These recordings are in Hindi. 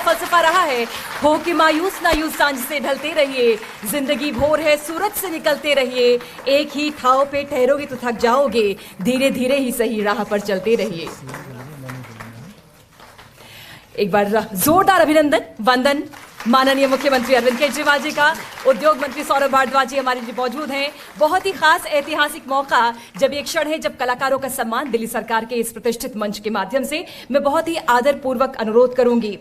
फलसफा रहा है, हो कि मायूस ना यूं सांझ से ढलते रहिए, जिंदगी भोर है सूरज से निकलते रहिए, एक ही ठाव पे ठहरोगे तो थक जाओगे, धीरे धीरे ही सही राह पर चलते रहिए। एक बार जोरदार अभिनंदन वंदन माननीय मुख्यमंत्री अरविंद केजरीवाल जी का। उद्योग मंत्री सौरभ भारद्वाज जी हमारे लिए मौजूद हैं। बहुत ही खास ऐतिहासिक मौका, जब एक क्षण है जब कलाकारों का सम्मान दिल्ली सरकार के इस प्रतिष्ठित मंच के माध्यम से मैं बहुत ही आदरपूर्वक अनुरोध करूंगी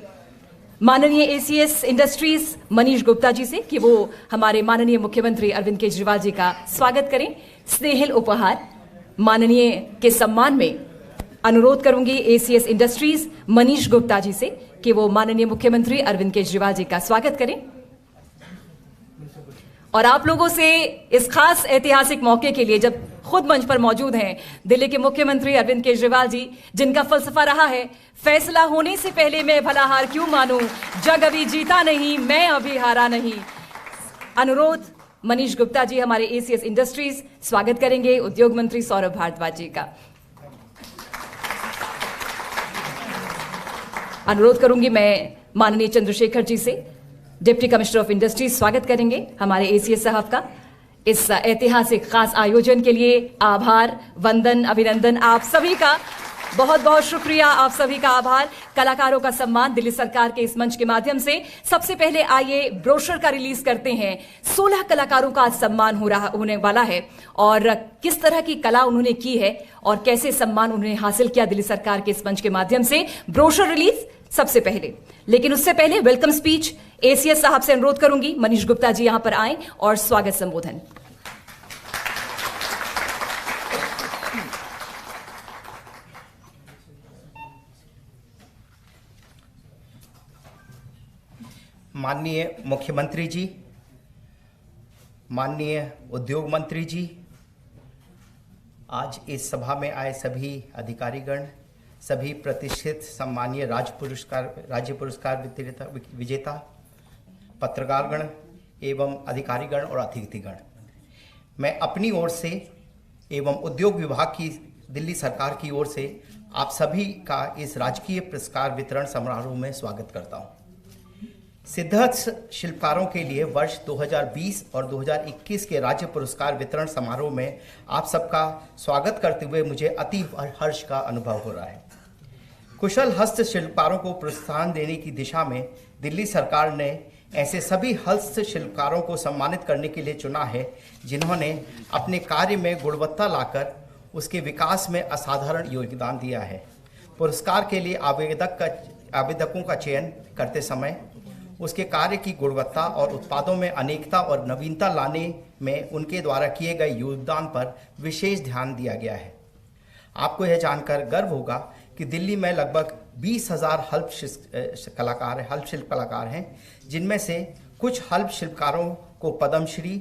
माननीय एसीएस इंडस्ट्रीज मनीष गुप्ता जी से कि वो हमारे माननीय मुख्यमंत्री अरविंद केजरीवाल जी का स्वागत करें। स्नेहिल उपहार माननीय के सम्मान में अनुरोध करूंगी एसीएस इंडस्ट्रीज मनीष गुप्ता जी से कि वो माननीय मुख्यमंत्री अरविंद केजरीवाल जी का स्वागत करें। और आप लोगों से इस खास ऐतिहासिक मौके के लिए, जब खुद मंच पर मौजूद हैं दिल्ली के मुख्यमंत्री अरविंद केजरीवाल जी, जिनका फलसफा रहा है फैसला होने से पहले मैं भला हार क्यों मानूं, जग अभी जीता नहीं मैं अभी हारा नहीं। अनुरोध मनीष गुप्ता जी हमारे एसीएस इंडस्ट्रीज स्वागत करेंगे उद्योग मंत्री सौरभ भारद्वाज जी का। अनुरोध करूंगी मैं माननीय चंद्रशेखर जी से, डिप्टी कमिश्नर ऑफ इंडस्ट्रीज स्वागत करेंगे हमारे एसीएस साहब का। इस ऐतिहासिक खास आयोजन के लिए आभार, वंदन, अभिनंदन आप सभी का, बहुत बहुत शुक्रिया, आप सभी का आभार। कलाकारों का सम्मान दिल्ली सरकार के इस मंच के माध्यम से सबसे पहले आइए ब्रोशर का रिलीज करते हैं। 16 कलाकारों का सम्मान होने वाला है और किस तरह की कला उन्होंने की है और कैसे सम्मान उन्होंने हासिल किया दिल्ली सरकार के इस मंच के माध्यम से, ब्रोशर रिलीज सबसे पहले। लेकिन उससे पहले वेलकम स्पीच एसीएस साहब से अनुरोध करूंगी मनीष गुप्ता जी यहां पर आए और स्वागत संबोधन। माननीय मुख्यमंत्री जी, माननीय उद्योग मंत्री जी, आज इस सभा में आए सभी अधिकारीगण, सभी प्रतिष्ठित सम्मानीय राज्य पुरस्कार विजेता, पत्रकारगण एवं अधिकारीगण और अतिथिगण, मैं अपनी ओर से एवं उद्योग विभाग की दिल्ली सरकार की ओर से आप सभी का इस राजकीय पुरस्कार वितरण समारोह में स्वागत करता हूं। सिद्धहस्त शिल्पकारों के लिए वर्ष 2020 और 2021 के राज्य पुरस्कार वितरण समारोह में आप सबका स्वागत करते हुए मुझे अति हर्ष का अनुभव हो रहा है। कुशल हस्त शिल्पकारों को प्रोत्साहन देने की दिशा में दिल्ली सरकार ने ऐसे सभी हस्त शिल्पकारों को सम्मानित करने के लिए चुना है जिन्होंने अपने कार्य में गुणवत्ता लाकर उसके विकास में असाधारण योगदान दिया है। पुरस्कार के लिए आवेदकों का चयन करते समय उसके कार्य की गुणवत्ता और उत्पादों में अनेकता और नवीनता लाने में उनके द्वारा किए गए योगदान पर विशेष ध्यान दिया गया है। आपको यह जानकर गर्व होगा कि दिल्ली में लगभग 20,000 हल्प कलाकार हैं, जिनमें से कुछ हल्प शिल्पकारों को पद्मश्री,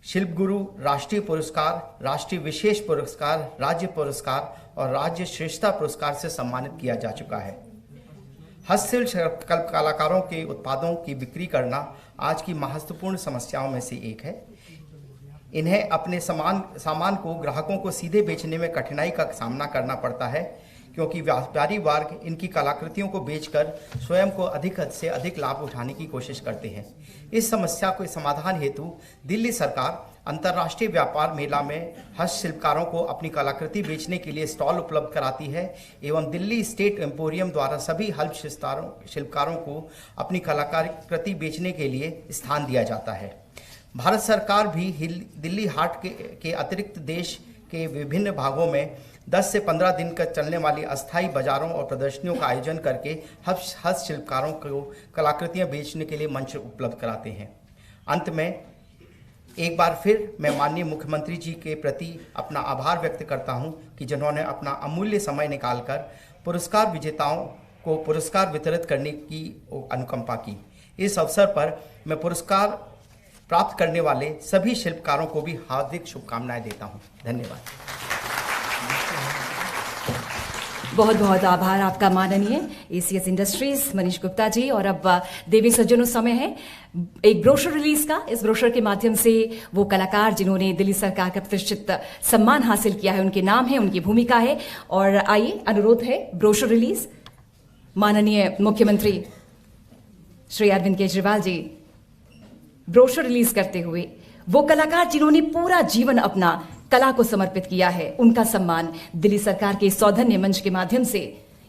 शिल्प गुरु, राष्ट्रीय पुरस्कार, राष्ट्रीय विशेष पुरस्कार, राज्य पुरस्कार और राज्य श्रेष्ठता पुरस्कार से सम्मानित किया जा चुका है। हस्तशिल्प कलाकारों के उत्पादों की बिक्री करना आज की महत्वपूर्ण समस्याओं में से एक है। इन्हें अपने सामान को ग्राहकों को सीधे बेचने में कठिनाई का सामना करना पड़ता है, क्योंकि व्यापारी वर्ग इनकी कलाकृतियों को बेचकर स्वयं को अधिक से अधिक लाभ उठाने की कोशिश करते हैं। इस समस्या के समाधान हेतु दिल्ली सरकार अंतर्राष्ट्रीय व्यापार मेला में हस्तशिल्पकारों को अपनी कलाकृति बेचने के लिए स्टॉल उपलब्ध कराती है एवं दिल्ली स्टेट एम्पोरियम द्वारा सभी हल्प शिल्पकारों को अपनी कलाकृति बेचने के लिए स्थान दिया जाता है। भारत सरकार भी दिल्ली हाट के अतिरिक्त देश के विभिन्न भागों में 10 से 15 दिन तक चलने वाली अस्थायी बाजारों और प्रदर्शनियों का आयोजन करके हस्तशिल्पकारों को कलाकृतियां बेचने के लिए मंच उपलब्ध कराते हैं। अंत में एक बार फिर मैं माननीय मुख्यमंत्री जी के प्रति अपना आभार व्यक्त करता हूं कि जिन्होंने अपना अमूल्य समय निकालकर पुरस्कार विजेताओं को पुरस्कार वितरित करने की अनुकंपा की। इस अवसर पर मैं पुरस्कार प्राप्त करने वाले सभी शिल्पकारों को भी हार्दिक शुभकामनाएं देता हूं। धन्यवाद। बहुत बहुत आभार आपका माननीय एसीएस इंडस्ट्रीज मनीष गुप्ता जी। और अब देवी सज्जनों समय है एक ब्रोशर रिलीज का। इस ब्रोशर के माध्यम से वो कलाकार जिन्होंने दिल्ली सरकार का प्रतिष्ठित सम्मान हासिल किया है, उनके नाम है, उनकी भूमिका है। और आइए अनुरोध है ब्रोशर रिलीज माननीय मुख्यमंत्री श्री अरविंद केजरीवाल जी ब्रोशर रिलीज करते हुए वो कलाकार जिन्होंने पूरा जीवन अपना कला को समर्पित किया है, उनका सम्मान दिल्ली सरकार के सौजन्य मंच के माध्यम से।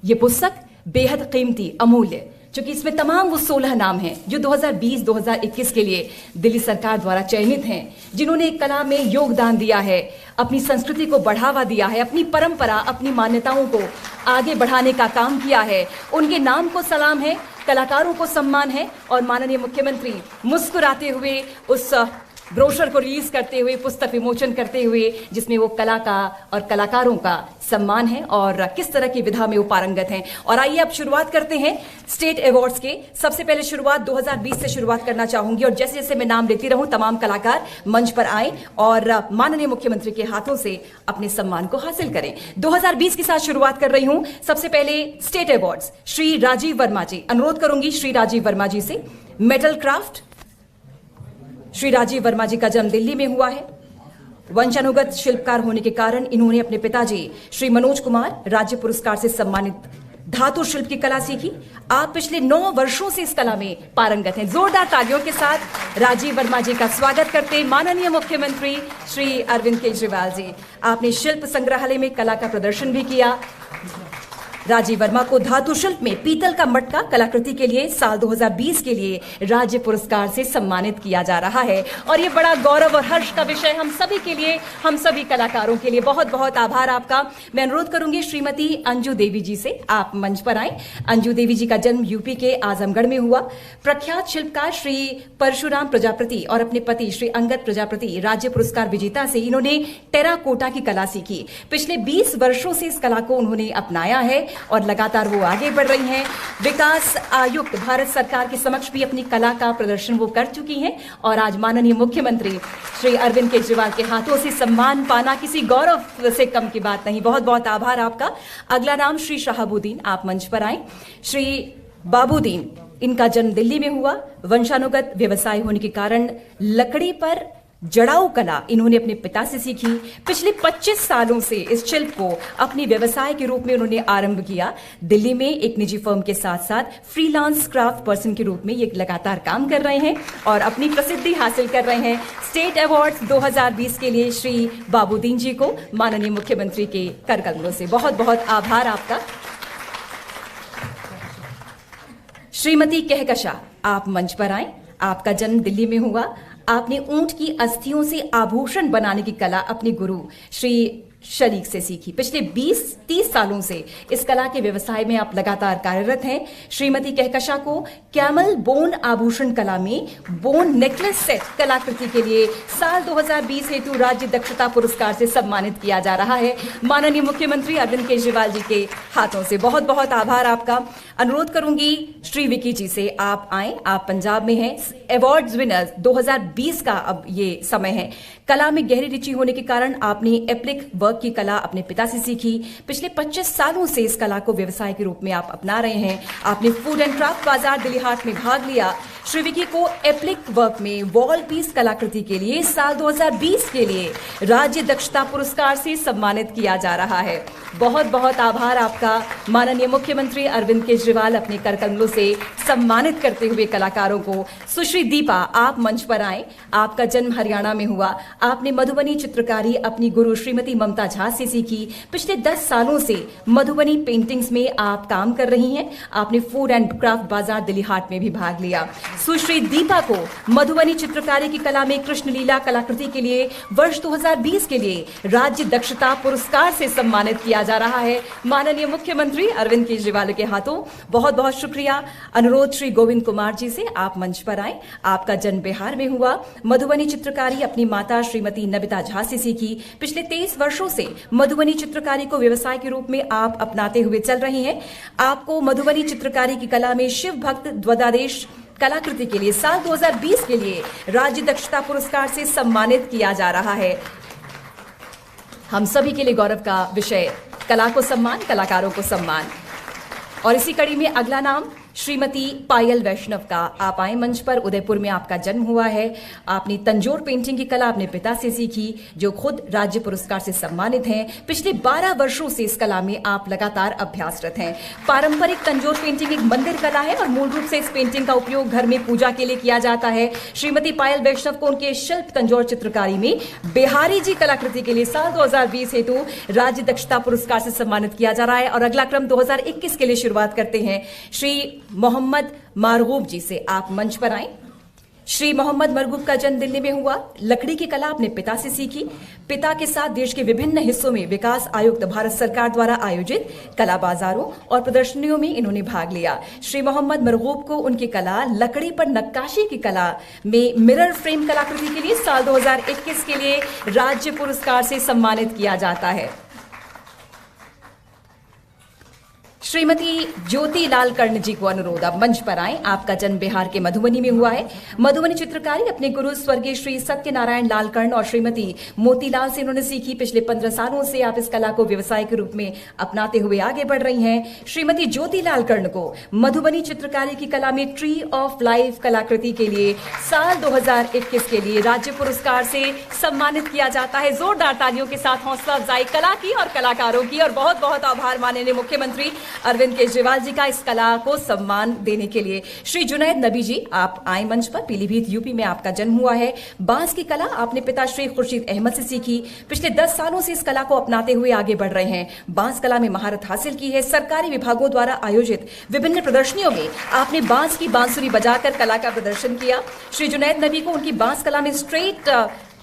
ये पुस्तक बेहद कीमती, अमूल्य, क्योंकि इसमें तमाम वो 16 नाम हैं जो 2020-2021 के लिए दिल्ली सरकार द्वारा चयनित हैं, जिन्होंने कला में योगदान दिया है, अपनी संस्कृति को बढ़ावा दिया है, अपनी परंपरा, अपनी मान्यताओं को आगे बढ़ाने का काम किया है। उनके नाम को सलाम है, कलाकारों को सम्मान है। और माननीय मुख्यमंत्री मुस्कुराते हुए उस ब्रोशर को रिलीज करते हुए, पुस्तक विमोचन करते हुए, जिसमें वो कला का और कलाकारों का सम्मान है और किस तरह की विधा में वो पारंगत हैं। और आइए अब शुरुआत करते हैं स्टेट अवार्ड्स के। सबसे पहले शुरुआत 2020 से शुरुआत करना चाहूंगी और जैसे जैसे मैं नाम लेती रहूं तमाम कलाकार मंच पर आए और माननीय मुख्यमंत्री के हाथों से अपने सम्मान को हासिल करें। 2020 के साथ शुरुआत कर रही हूं। सबसे पहले स्टेट अवार्ड्स, श्री राजीव वर्मा जी। अनुरोध करूंगी श्री राजीव वर्मा जी से। मेटल क्राफ्ट, श्री राजीव वर्मा जी का जन्म दिल्ली में हुआ है। वंशानुगत शिल्पकार होने के कारण इन्होंने अपने पिताजी श्री मनोज कुमार राज्य पुरस्कार से सम्मानित धातु शिल्प की कला सीखी। आप पिछले 9 वर्षों से इस कला में पारंगत हैं। जोरदार तालियों के साथ राजीव वर्मा जी का स्वागत करते हैं माननीय मुख्यमंत्री श्री अरविंद केजरीवाल जी। आपने शिल्प संग्रहालय में कला का प्रदर्शन भी किया। राजीव वर्मा को धातु शिल्प में पीतल का मटका कलाकृति के लिए साल 2020 के लिए राज्य पुरस्कार से सम्मानित किया जा रहा है और ये बड़ा गौरव और हर्ष का विषय हम सभी के लिए, हम सभी कलाकारों के लिए। बहुत बहुत आभार आपका। मैं अनुरोध करूंगी श्रीमती अंजू देवी जी से, आप मंच पर आए। अंजू देवी जी का जन्म यूपी के आजमगढ़ में हुआ। प्रख्यात शिल्पकार श्री परशुराम प्रजापति और अपने पति श्री अंगद प्रजापति राज्य पुरस्कार विजेता से इन्होंने टेराकोटा की कला सीखी। पिछले 20 वर्षों से इस कला को उन्होंने अपनाया है और लगातार वो आगे बढ़ रही हैं। विकास आयुक्त भारत सरकार के समक्ष भी अपनी कला का प्रदर्शन वो कर चुकी हैं और आज माननीय मुख्यमंत्री श्री अरविंद केजरीवाल के हाथों से सम्मान पाना किसी गौरव से कम की बात नहीं। बहुत बहुत आभार आपका। अगला नाम श्री शहाबुद्दीन, आप मंच पर आए। श्री बाबूदीन, इनका जन्म दिल्ली में हुआ। वंशानुगत व्यवसाय होने के कारण लकड़ी पर जड़ाऊ कला इन्होंने अपने पिता से सीखी। पिछले 25 सालों से इस शिल्प को अपनी व्यवसाय के रूप में उन्होंने आरंभ किया। दिल्ली में एक निजी फर्म के साथ साथ फ्रीलांस क्राफ्ट पर्सन के रूप में ये लगातार काम कर रहे हैं और अपनी प्रसिद्धि हासिल कर रहे हैं। स्टेट अवार्ड्स 2020 के लिए श्री बाबूदीन जी को माननीय मुख्यमंत्री के कर कमलों से बहुत बहुत आभार आपका। श्रीमती कहकशा, आप मंच पर आए। आपका जन्म दिल्ली में हुआ। आपने ऊंट की अस्थियों से आभूषण बनाने की कला अपने गुरु श्री शरीक से सीखी। पिछले 20-30 सालों से इस कला के व्यवसाय में आप लगातार कार्यरत हैं। श्रीमती कहकशा को कैमल बोन आभूषण कला में बोन नेकलेस सेट कलाकृति के लिए साल 2020 हेतु राज्य दक्षता पुरस्कार से सम्मानित किया जा रहा है माननीय मुख्यमंत्री अरविंद केजरीवाल जी के हाथों से। बहुत बहुत आभार आपका। अनुरोध करूंगी श्री विकी जी से, आप आए। आप पंजाब में हैं। अवार्ड्स विनर्स 2020 का अब ये समय है। कला में गहरी रुचि होने के कारण आपने एप्लिक वर्क की कला अपने पिता से सीखी। पिछले 25 सालों से इस कला को व्यवसाय के रूप में आप अपना रहे हैं। आपने फूड एंड क्राफ्ट बाजार दिल्ली हाट में भाग लिया। श्री विकी को एप्लिक वर्क में वॉल पीस कलाकृति के लिए साल 2020 के लिए राज्य दक्षता पुरस्कार से सम्मानित किया जा रहा है। बहुत बहुत आभार आपका। माननीय मुख्यमंत्री अरविंद केजरीवाल अपने कर कमलों से सम्मानित करते हुए कलाकारों को। सुश्री दीपा, आप मंच पर आए। आपका जन्म हरियाणा में हुआ। आपने मधुबनी चित्रकारी अपनी गुरु श्रीमती ममता झा से सीखी। पिछले 10 सालों से मधुबनी पेंटिंग्स में आप काम कर रही हैं। आपने फूड एंड क्राफ्ट बाजार दिल्ली हाट में भी भाग लिया। सुश्री दीपा को मधुबनी चित्रकारी की कला में कृष्ण लीला कलाकृति के लिए वर्ष 2020 के लिए राज्य दक्षता पुरस्कार से सम्मानित किया जा रहा है माननीय मुख्यमंत्री अरविंद केजरीवाल के हाथों। बहुत बहुत शुक्रिया। अनुरोध श्री गोविंद कुमार जी से, आप मंच पर आए। आपका जन्म बिहार में हुआ। मधुबनी चित्रकारी अपनी माता श्रीमती नबिता झा से सीखी। पिछले 23 वर्षों से मधुबनी चित्रकारी को व्यवसाय के रूप में आप अपनाते हुए चल रही हैं। आपको मधुबनी चित्रकारी की कला में शिव भक्त द्वदादेश कलाकृति के लिए साल 2020 के लिए राज्य दक्षता पुरस्कार से सम्मानित किया जा रहा है। हम सभी के लिए गौरव का विषय कला को सम्मान, कलाकारों को सम्मान। और इसी कड़ी में अगला नाम श्रीमती पायल वैष्णव का। आप आए मंच पर। उदयपुर में आपका जन्म हुआ है। आपने तंजोर पेंटिंग की कला अपने पिता से सीखी, जो खुद राज्य पुरस्कार से सम्मानित हैं। पिछले 12 वर्षों से इस कला में आप लगातार अभ्यासरत हैं। पारंपरिक तंजोर पेंटिंग एक मंदिर कला है और मूल रूप से इस पेंटिंग का उपयोग घर में पूजा के लिए किया जाता है। श्रीमती पायल वैष्णव को उनके शिल्प तंजोर चित्रकारी में बिहारी जी कलाकृति के लिए साल 2020 हेतु राज्य दक्षता पुरस्कार से सम्मानित किया जा रहा है। और अगला क्रम 2021 के लिए शुरुआत करते हैं श्री मोहम्मद मरगूब जी से। आप मंच पर आए। श्री मोहम्मद मरगूब का जन्म दिल्ली में हुआ। लकड़ी की कला अपने पिता से सीखी। पिता के साथ देश के विभिन्न हिस्सों में विकास आयुक्त भारत सरकार द्वारा आयोजित कला बाजारों और प्रदर्शनियों में इन्होंने भाग लिया। श्री मोहम्मद मरगूब को उनकी कला लकड़ी पर नक्काशी की कला में मिरर फ्रेम कलाकृति के लिए साल 2021 के लिए राज्य पुरस्कार से सम्मानित किया जाता है। श्रीमती ज्योति लाल कर्ण जी को अनुरोध, अब मंच पर आए। आपका जन्म बिहार के मधुबनी में हुआ है। मधुबनी चित्रकारी अपने गुरु स्वर्गीय श्री सत्यनारायण लाल कर्ण और श्रीमती मोतीलाल से इन्होंने सीखी। पिछले 15 सालों से आप इस कला को व्यवसाय के रूप में अपनाते हुए आगे बढ़ रही हैं। श्रीमती ज्योति लाल कर्ण को मधुबनी चित्रकारी की कला में ट्री ऑफ लाइफ कलाकृति के लिए साल 2021 के लिए राज्य पुरस्कार से सम्मानित किया जाता है। जोरदार तालियों के साथ हौसला अफजाई कला की और कलाकारों की, और बहुत बहुत आभार माननीय मुख्यमंत्री अरविंद केजरीवाल जी का इस कला को सम्मान देने के लिए। श्री जुनैद नबी जी, आप आए मंच पर। पीलीभीत यूपी में आपका जन्म हुआ है। बांस की कला आपने पिता श्री खुर्शीद अहमद से सीखी। पिछले 10 सालों से इस कला को अपनाते हुए आगे बढ़ रहे हैं। बांस कला में महारत हासिल की है। सरकारी विभागों द्वारा आयोजित विभिन्न प्रदर्शनियों में आपने बांस की बांसुरी बजाकर कला का प्रदर्शन किया। श्री जुनैद नबी को उनकी बांस कला में स्ट्रेट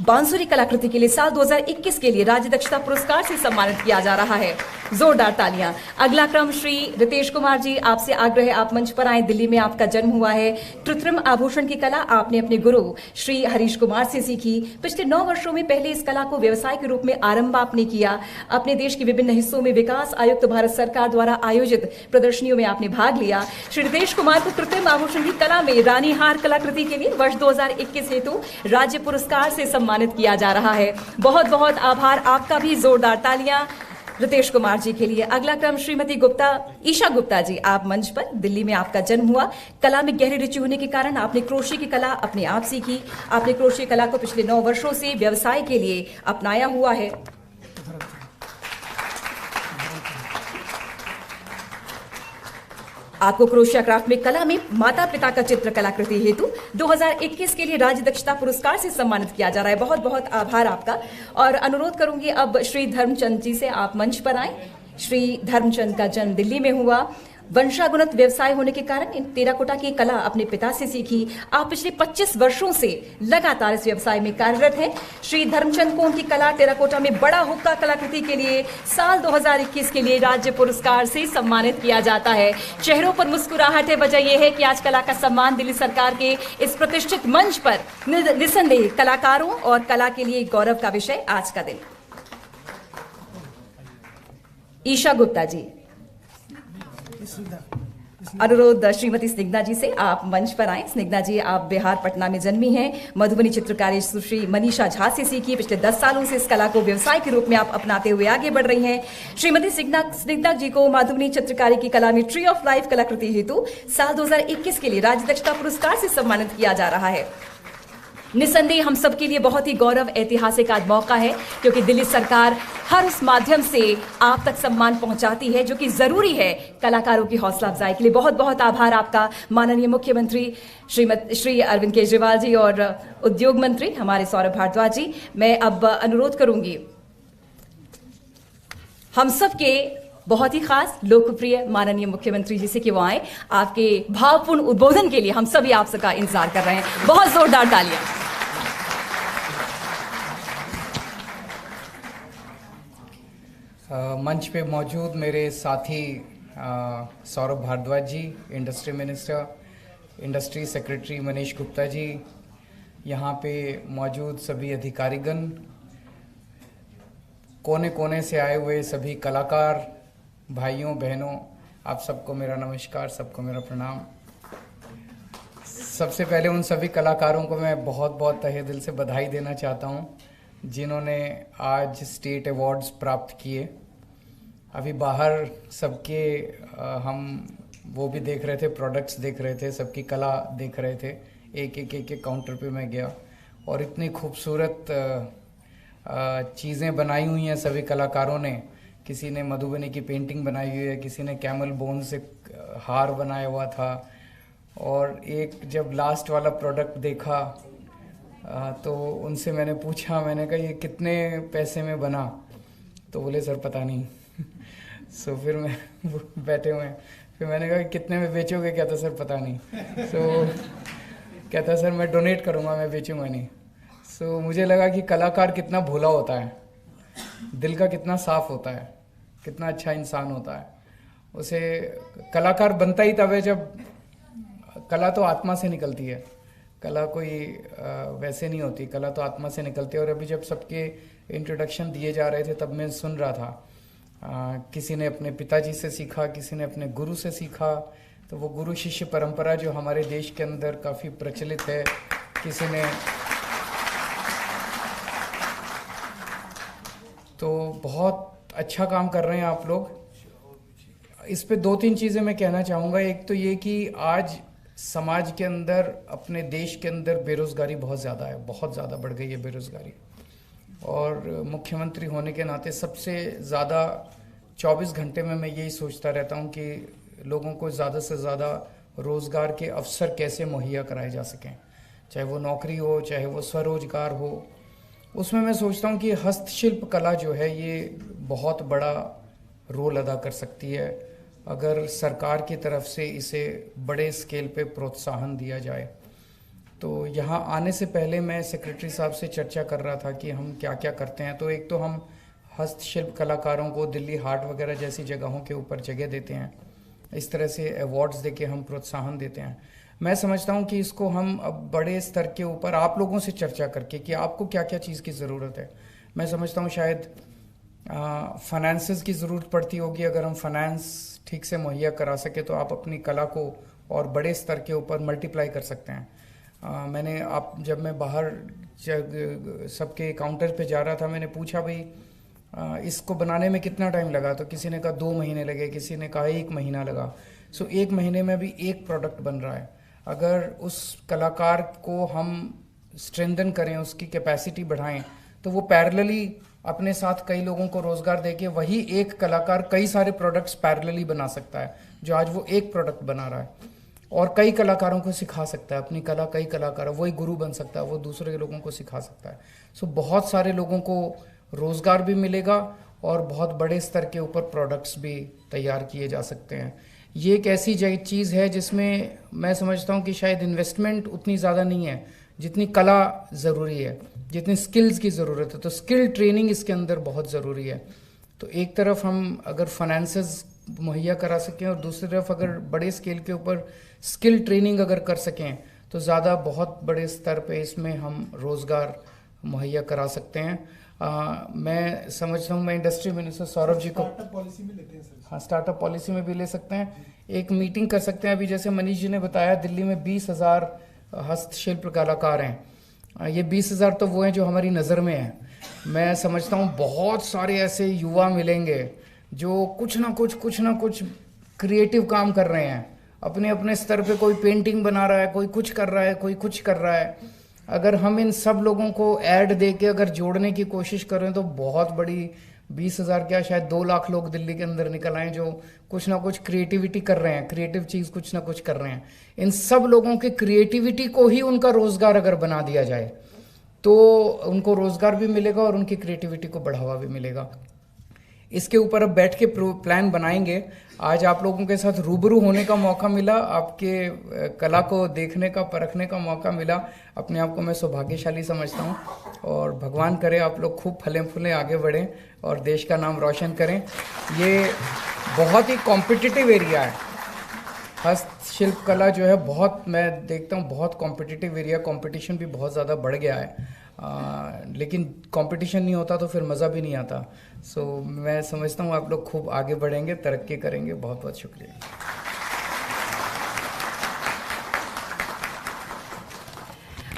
बांसुरी कलाकृति के लिए साल 2021 के लिए राज्य दक्षता पुरस्कार से सम्मानित किया जा रहा है। जोरदार तालियां। अगला क्रम श्री रितेश कुमार जी, आपसे आग्रह है आप मंच पर आए। दिल्ली में आपका जन्म हुआ है। कृत्रिम आभूषण की कला आपने अपने गुरु श्री हरीश कुमार से सीखी। पिछले 9 वर्षों में पहले इस कला को व्यवसाय के रूप में आरंभ आपने किया। अपने देश के विभिन्न हिस्सों में विकास आयुक्त भारत सरकार द्वारा आयोजित प्रदर्शनियों में आपने भाग लिया। श्री रितेश कुमार को कृत्रिम आभूषण की कला में रानी हार कलाकृति के लिए वर्ष 2021 हेतु राज्य पुरस्कार से सम्मानित किया जा रहा है। बहुत बहुत आभार आपका भी। जोरदार तालियां रितेश कुमार जी के लिए। अगला क्रम श्रीमती गुप्ता, ईशा गुप्ता जी, आप मंच पर। दिल्ली में आपका जन्म हुआ। कला में गहरी रुचि होने के कारण आपने क्रोशे की कला अपने आप सीखी। आपने क्रोशे कला को पिछले 9 वर्षों से व्यवसाय के लिए अपनाया हुआ है। आपको क्रोशिया क्राफ्ट में कला में माता पिता का चित्र कलाकृति हेतु 2021 के लिए राज्य दक्षता पुरस्कार से सम्मानित किया जा रहा है। बहुत बहुत आभार आपका। और अनुरोध करूंगी अब श्री धर्मचंद जी से, आप मंच पर आए। श्री धर्मचंद का जन्म दिल्ली में हुआ। वंशागुणित व्यवसाय होने के कारण इन टेराकोटा की कला अपने पिता से सीखी। आप पिछले 25 वर्षों से लगातार इस व्यवसाय में कार्यरत हैं। श्री धर्मचंद को उनकी कला टेराकोटा में बड़ा हुक्का कलाकृति के लिए साल 2021 के लिए राज्य पुरस्कार से सम्मानित किया जाता है। चेहरों पर मुस्कुराहट है। वजह यह है कि आज कला का सम्मान दिल्ली सरकार के इस प्रतिष्ठित मंच पर निसंदेह कलाकारों और कला के लिए गौरव का विषय आज का दिन। ईशा गुप्ता जी, अनुरोध श्रीमती स्निग्धा जी से, आप मंच पर आए। स्निग्धा जी, आप बिहार पटना में जन्मी हैं। मधुबनी चित्रकारी सुश्री मनीषा झा से सीखी। पिछले 10 सालों से इस कला को व्यवसाय के रूप में आप अपनाते हुए आगे बढ़ रही हैं। श्रीमती स्निग्धा जी को मधुबनी चित्रकारी की कला में ट्री ऑफ लाइफ कलाकृति हेतु साल 2021 के लिए राज्य दक्षता पुरस्कार से सम्मानित किया जा रहा है। निसंदेह हम सबके लिए बहुत ही गौरव ऐतिहासिक आज मौका है, क्योंकि दिल्ली सरकार हर उस माध्यम से आप तक सम्मान पहुंचाती है जो कि जरूरी है कलाकारों की हौसला अफजाई के लिए। बहुत बहुत आभार आपका माननीय मुख्यमंत्री श्री अरविंद केजरीवाल जी और उद्योग मंत्री हमारे सौरभ भारद्वाज जी। मैं अब अनुरोध करूंगी हम सबके बहुत ही खास लोकप्रिय माननीय मुख्यमंत्री जी से कि वो आए। आपके भावपूर्ण उद्बोधन के लिए हम सभी आप सबका इंतजार कर रहे हैं। बहुत जोरदार तालियां। मंच पे मौजूद मेरे साथी Saurabh Bhardwaj ji, industry minister, industry secretary Manish Gupta ji, यहाँ पे मौजूद सभी अधिकारीगण, कोने कोने से आए हुए सभी कलाकार भाइयों बहनों, आप सबको मेरा नमस्कार, सबको मेरा प्रणाम। सबसे पहले उन सभी कलाकारों को मैं बहुत बहुत तहे दिल से बधाई देना चाहता हूँ जिन्होंने आज स्टेट अवार्ड्स प्राप्त किए। अभी बाहर सबके हम वो भी देख रहे थे, प्रोडक्ट्स देख रहे थे, सबकी कला देख रहे थे। एक काउंटर पे मैं गया और इतनी खूबसूरत चीज़ें बनाई हुई हैं सभी कलाकारों ने। किसी ने मधुबनी की पेंटिंग बनाई हुई है, किसी ने कैमल बोन से हार बनाया हुआ था। और एक जब लास्ट वाला प्रोडक्ट देखा तो उनसे मैंने पूछा, मैंने कहा ये कितने पैसे में बना? तो बोले सर पता नहीं। सो फिर मैं बैठे हुए हैं, फिर मैंने कहा कितने में बेचोगे? कहता सर पता नहीं। सो कहता सर मैं डोनेट करूँगा, मैं बेचूंगा नहीं। सो मुझे लगा कि कलाकार कितना भोला होता है, दिल का कितना साफ होता है, कितना अच्छा इंसान होता है। उसे कलाकार बनता ही तब है जब कला तो आत्मा से निकलती है, कला कोई वैसे नहीं होती, कला तो आत्मा से निकलती है। और अभी जब सबके इंट्रोडक्शन दिए जा रहे थे तब मैं सुन रहा था, किसी ने अपने पिताजी से सीखा, किसी ने अपने गुरु से सीखा। तो वो गुरु शिष्य परंपरा जो हमारे देश के अंदर काफ़ी प्रचलित है, किसी ने तो बहुत अच्छा काम कर रहे हैं आप लोग। इस पे 2-3 चीज़ें मैं कहना चाहूँगा। एक तो ये कि आज समाज के अंदर, अपने देश के अंदर बेरोज़गारी बहुत ज़्यादा है, बहुत ज़्यादा बढ़ गई है बेरोज़गारी। और मुख्यमंत्री होने के नाते सबसे ज़्यादा 24 घंटे में मैं यही सोचता रहता हूँ कि लोगों को ज़्यादा से ज़्यादा रोज़गार के अवसर कैसे मुहैया कराए जा सकें, चाहे वो नौकरी हो, चाहे वो स्वरोजगार हो। उसमें मैं सोचता हूँ कि हस्तशिल्प कला जो है ये बहुत बड़ा रोल अदा कर सकती है अगर सरकार की तरफ से इसे बड़े स्केल पे प्रोत्साहन दिया जाए। तो यहाँ आने से पहले मैं सेक्रेटरी साहब से चर्चा कर रहा था कि हम क्या क्या करते हैं। तो एक तो हम हस्तशिल्प कलाकारों को दिल्ली हाट वगैरह जैसी जगहों के ऊपर जगह देते हैं, इस तरह से अवार्ड्स देके हम प्रोत्साहन देते हैं। मैं समझता हूँ कि इसको हम अब बड़े स्तर के ऊपर आप लोगों से चर्चा करके कि आपको क्या क्या चीज़ की ज़रूरत है। मैं समझता हूँ शायद फाइनेंसेस की ज़रूरत पड़ती होगी। अगर हम फाइनेंस ठीक से मुहैया करा सके तो आप अपनी कला को और बड़े स्तर के ऊपर मल्टीप्लाई कर सकते हैं। जब मैं बाहर सबके काउंटर पे जा रहा था, मैंने पूछा भाई इसको बनाने में कितना टाइम लगा? तो किसी ने कहा 2 महीने लगे, किसी ने कहा 1 महीना लगा। सो 1 महीने में भी एक प्रोडक्ट बन रहा है। अगर उस कलाकार को हम स्ट्रेंथन करें, उसकी कैपेसिटी बढ़ाएं, तो वो पैरेलली अपने साथ कई लोगों को रोजगार देके वही एक कलाकार कई सारे प्रोडक्ट्स पैरेलली बना सकता है, जो आज वो एक प्रोडक्ट बना रहा है। और कई कलाकारों को सिखा सकता है अपनी कला, कई कलाकार वही गुरु बन सकता है, वो दूसरे लोगों को सिखा सकता है। सो बहुत सारे लोगों को रोजगार भी मिलेगा और बहुत बड़े स्तर के ऊपर प्रोडक्ट्स भी तैयार किए जा सकते हैं। ये एक ऐसी चीज़ है जिसमें मैं समझता हूँ कि शायद इन्वेस्टमेंट उतनी ज़्यादा नहीं है जितनी कला ज़रूरी है, जितनी स्किल्स की ज़रूरत है। तो स्किल ट्रेनिंग इसके अंदर बहुत ज़रूरी है। तो एक तरफ हम अगर फाइनेंसेस मुहैया करा सकें और दूसरी तरफ अगर बड़े स्केल के ऊपर स्किल ट्रेनिंग अगर कर सकें तो ज़्यादा बहुत बड़े स्तर पे इसमें हम रोज़गार मुहैया करा सकते हैं। मैं समझता हूँ, मैं इंडस्ट्री मिनिस्टर सौरभ जी को पॉलिसी में लेते हैं सर। हाँ, स्टार्टअप पॉलिसी में भी ले सकते हैं। एक मीटिंग कर सकते हैं। अभी जैसे मनीष जी ने बताया, दिल्ली में 20,000 हस्तशिल्प कलाकार हैं। ये 20,000 तो वो हैं जो हमारी नज़र में हैं। मैं समझता हूँ बहुत सारे ऐसे युवा मिलेंगे जो कुछ ना कुछ क्रिएटिव काम कर रहे हैं अपने अपने स्तर पे। कोई पेंटिंग बना रहा है, कोई कुछ कर रहा है, कोई कुछ कर रहा है। अगर हम इन सब लोगों को ऐड दे के अगर जोड़ने की कोशिश करें तो बहुत बड़ी 20,000 क्या शायद 2 लाख लोग दिल्ली के अंदर निकल आए जो कुछ ना कुछ क्रिएटिविटी कर रहे हैं, क्रिएटिव चीज़ कुछ ना कुछ कर रहे हैं। इन सब लोगों की क्रिएटिविटी को ही उनका रोज़गार अगर बना दिया जाए तो उनको रोज़गार भी मिलेगा और उनकी क्रिएटिविटी को बढ़ावा भी मिलेगा। इसके ऊपर अब बैठ के प्लान बनाएंगे। आज आप लोगों के साथ रूबरू होने का मौका मिला, आपके कला को देखने का, परखने का मौका मिला। अपने आप को मैं सौभाग्यशाली समझता हूँ और भगवान करे आप लोग खूब फले फूलें, आगे बढ़ें और देश का नाम रोशन करें। ये बहुत ही कॉम्पिटिटिव एरिया है। हस्तशिल्प कला जो है बहुत, मैं देखता हूँ बहुत कॉम्पिटिटिव एरिया, कंपटीशन भी बहुत ज़्यादा बढ़ गया है। लेकिन कंपटीशन नहीं होता तो फिर मज़ा भी नहीं आता। सो मैं समझता हूँ आप लोग खूब आगे बढ़ेंगे, तरक्की करेंगे। बहुत बहुत शुक्रिया।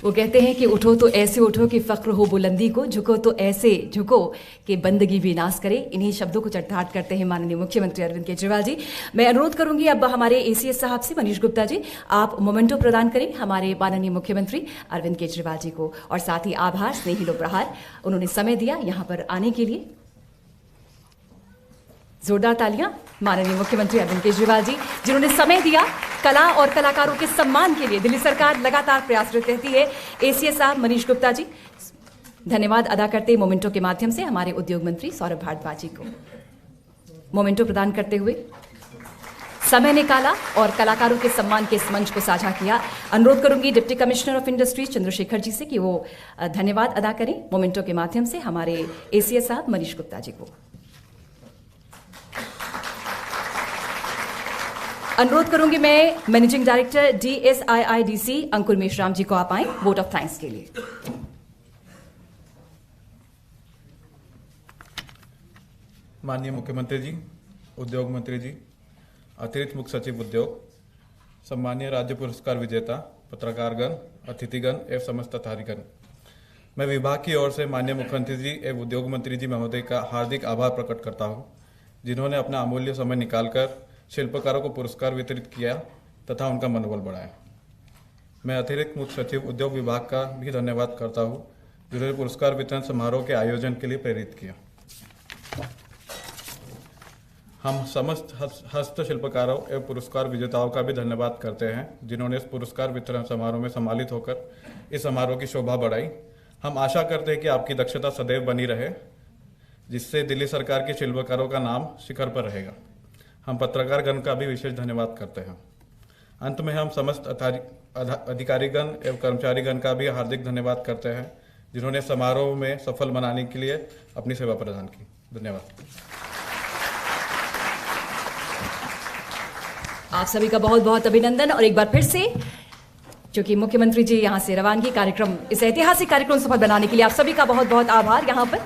वो कहते हैं कि उठो तो ऐसे उठो कि फख्र हो बुलंदी को, झुको तो ऐसे झुको कि बंदगी भी नाश करे। इन्हीं शब्दों को चरितार्थ करते हैं माननीय मुख्यमंत्री अरविंद केजरीवाल जी। मैं अनुरोध करूंगी अब हमारे एसीएस साहब से, मनीष गुप्ता जी, आप मोमेंटो प्रदान करें हमारे माननीय मुख्यमंत्री अरविंद केजरीवाल जी को। और साथ ही आभार, स्नेहिलो प्रहार, उन्होंने समय दिया यहां पर आने के लिए। जोरदार तालियां माननीय मुख्यमंत्री अरविंद केजरीवाल जी, जिन्होंने समय दिया कला और कलाकारों के सम्मान के लिए। दिल्ली सरकार लगातार प्रयासरत रहती है। एसीएस साहब मनीष गुप्ता जी धन्यवाद अदा करते हैं मोमेंटो के माध्यम से हमारे उद्योग मंत्री सौरभ भारद्वाज जी को। मोमेंटो प्रदान करते हुए समय निकाला और कलाकारों के सम्मान के इस मंच को साझा किया। अनुरोध करूंगी deputy commissioner of industries Chandrashekhar ji से कि वो धन्यवाद अदा करें मोमेंटो के माध्यम से हमारे एसीएस साहब मनीष गुप्ता जी को। अनुरोध करूंगी मैं मैनेजिंग डायरेक्टर DSIIDC अंकुर मेश्राम जी को आप आए वोट ऑफ थैंक्स के लिए। माननीय मुख्यमंत्री जी, उद्योग मंत्री जी, अतिरिक्त मुख्य सचिव उद्योग, सम्मानीय राज्य पुरस्कार विजेता, पत्रकारगण, अतिथिगण एवं समस्त अधिकारीगण, मैं विभाग की ओर से माननीय मुख्यमंत्री जी एवं उद्योग मंत्री जी महोदय का हार्दिक आभार प्रकट करता हूं, जिन्होंने अपना अमूल्य समय निकालकर शिल्पकारों को पुरस्कार वितरित किया तथा उनका मनोबल बढ़ाया। मैं अतिरिक्त मुख्य सचिव उद्योग विभाग का भी धन्यवाद करता हूं, जिन्होंने पुरस्कार वितरण समारोह के आयोजन के लिए प्रेरित किया। हम समस्त हस्तशिल्पकारों एवं पुरस्कार विजेताओं का भी धन्यवाद करते हैं, जिन्होंने इस पुरस्कार वितरण समारोह में सम्मिलित होकर इस समारोह की शोभा बढ़ाई। हम आशा करते हैं कि आपकी दक्षता सदैव बनी रहे, जिससे दिल्ली सरकार के शिल्पकारों का नाम शिखर पर रहेगा। हम पत्रकारगण का भी विशेष धन्यवाद करते हैं। अंत में हम समस्त अधिकारीगण एवं कर्मचारीगण का भी हार्दिक धन्यवाद करते हैं, जिन्होंने समारोह में सफल बनाने के लिए अपनी सेवा प्रदान की। धन्यवाद। आप सभी का बहुत बहुत अभिनंदन। और एक बार फिर से क्योंकि मुख्यमंत्री जी यहां से रवानगी कार्यक्रम, इस ऐतिहासिक कार्यक्रम सफल बनाने के लिए आप सभी का बहुत बहुत आभार। यहां पर